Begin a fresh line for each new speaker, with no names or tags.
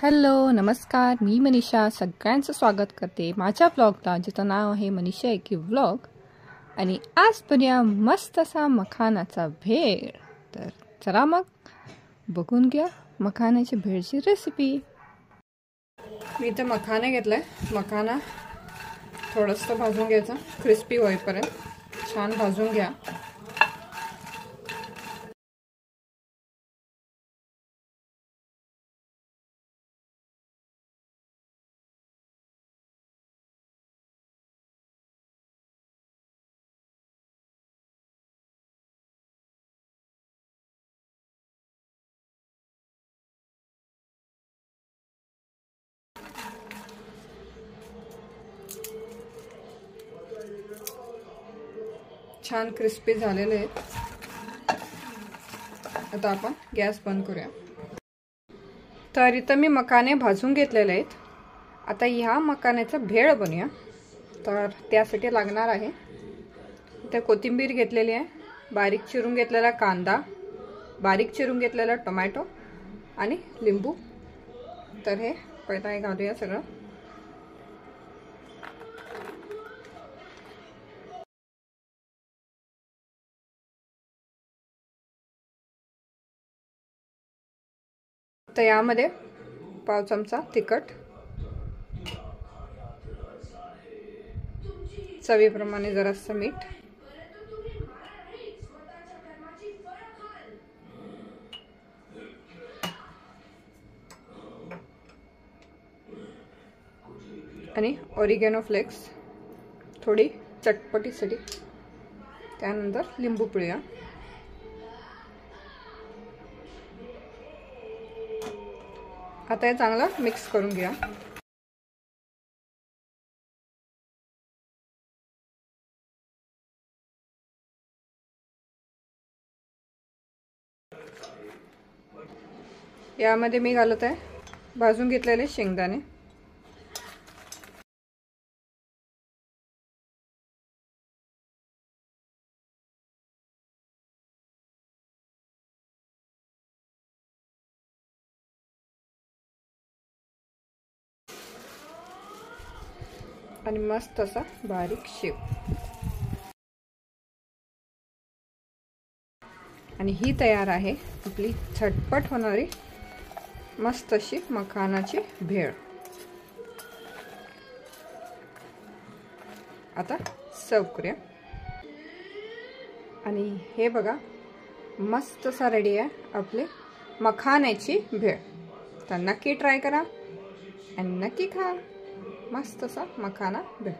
Hello नमस्कार, मी मनीषा सगळ्यांचं स्वागत करते माझ्या ब्लॉगला, ज्याचं नाव आहे मनीषा एकी व्लॉग. आणि आज बनूया मस्त असा मखानाचा भेळ. तर चला मग बघून घ्या मखानाची भेळची रेसिपी. मी इथे मखाने घेतलाय. मखाना थोडंसं भाजून घ्यायचं, क्रिस्पी होईपर्यंत छान भाजून घ्या. छान क्रिस्पी झालेले आहेत. आता आपण गॅस बंद करूया. तर इथं मी मखाने भाजून घेतलेले आहेत. आता ह्या मखाण्याचा भेळ बनवूया. तर त्यासाठी लागणार आहे इथे कोथिंबीर घेतलेली आहे, बारीक चिरून घेतलेला कांदा, बारीक चिरून घेतलेला टोमॅटो आणि लिंबू. तर हे पहिला हे घालूया सगळं. तर यामध्ये पाव चमचा तिखट, चवीप्रमाणे जरासं मीठ, आणि ऑरिगॅनो फ्लेक्स थोडी चटपटीसाठी. त्यानंतर लिंबू पिळूया. आता हे चांगलं मिक्स करून घ्या. यामध्ये मी घालत आहे भाजून घेतलेले शेंगदाणे, आणि मस्त असा बारीक शेव. आणि ही तयार आहे आपली झटपट होणारी मस्त अशी मखानाची भेळ. आता सर्व करूया. आणि हे बघा मस्त असा रेडी आहे आपली मखाण्याची भेळ. तर नक्की ट्राय करा आणि नक्की खा. मस्त असा मखाना भेळ.